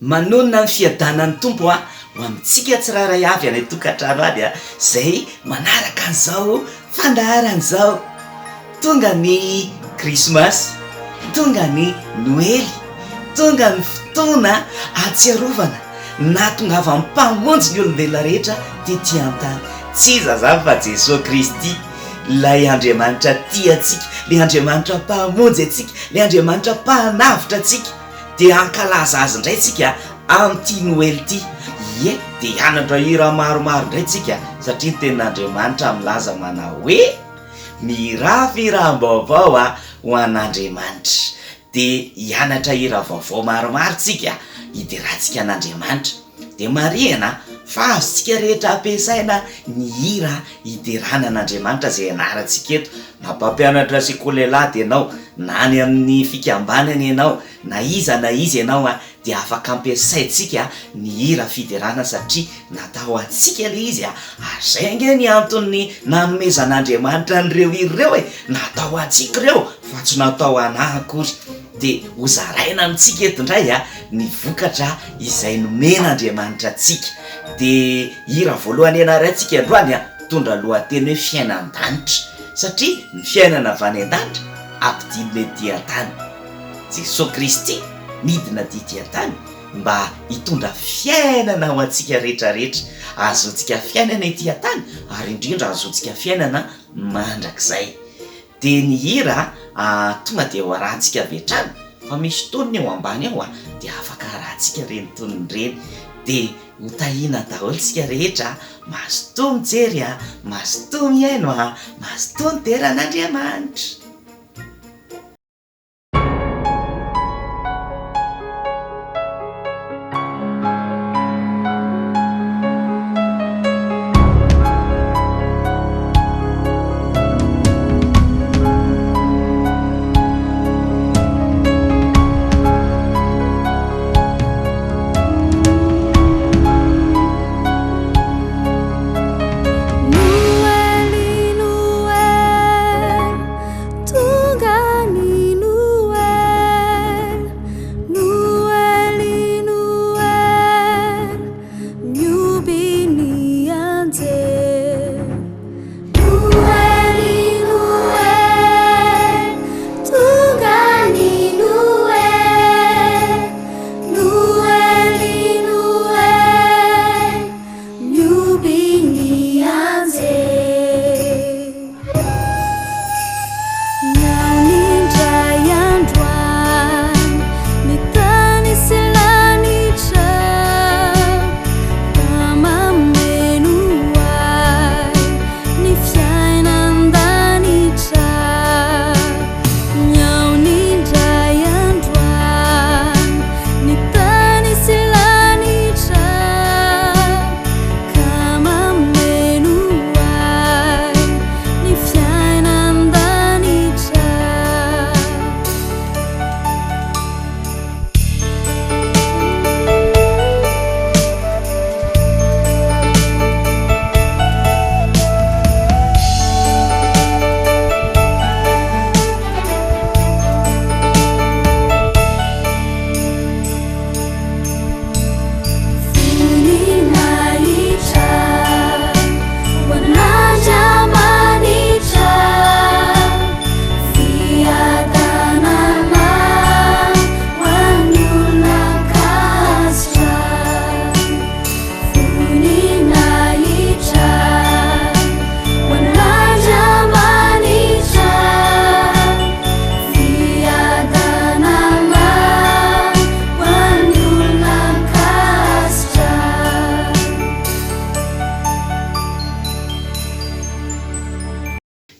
manonona ny fiadanan'ny tompo ho amintsika tsiraray avy any tokantrano any zay manaraka an'izao fandaharan'izao. Tonga ny krismasy, tonga ny noely, tonga ny fotoana atsiarovana na tonga avy amin'ny mpamonjy ny olombelona rehetra tetỳ an-tany. Tsy iza zany fa Jesosy Kristy, lay Andriamanitra tia atsika, le Andriamanitra mpamonjy atsika, le Andriamanitra mpanavitra atsika. Dia ankalaza azy indray tsika amin'ity noely ity. Ie, dia hianatra hira maromaro indray tsika satria ny tenin'Andriamanitra milaza manao hoe mirafy hiram-baovao ho an'Andriamanitra. Dia hianatra hira vaovao maromaro tsika hidirantsika an'Andriamanitra. Dia marihana fa azontsika rehetra ampiasaina ny hira hidirana an'Andriamanitra zay anarantsika eto. Na mpampianatra sekoly ianao, na ny amin'ny fikambanana ianao, na iza ianao dia afaka ampiasaintsika ny hira fidirana satria natao antsika le izy azainge ny antony nanomezan'Andriamanitra an'ireo ireo natao antsika ireo fa tsy natao anahy akory. Dia hozaraina amintsika eto indray ny vokatra izay nomen'Andriamanitra antsika. Dia hira voalohany ianarantsika androany tondra lohateny hoe fiainan-danitra satria ny fiainana avy any an-danitra ampidinina etỳ an-tany. Jesosy Kristy midina etỳ an-tany mba hitondra fiainana ho antsika rehetrarehetra. Azontsika fiainana etỳ an-tany ary indrindra azontsika fiainana mandrakizay. Dia ny hira tonga dia ho arahantsika avy hatrany fa misy tonony eo ambany ao dia afaka arahantsika reny tonony reny. Dia hotahina daholo tsika rehetra mazotoa mijery mazotoa miaino mazotoa midera an'Andriamanitra.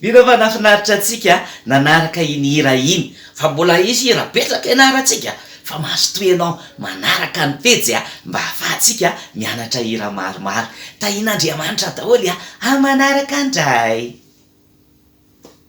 Hira fa nafinaritra antsika nanaraka iny hira iny fa mbola izy hira betsaka ianarantsika fa mazotoa ianao manaraka ny pejy mba ahafahantsika mianatra hira maromaro. Tahian'Andriamanitra daholo manaraka andray.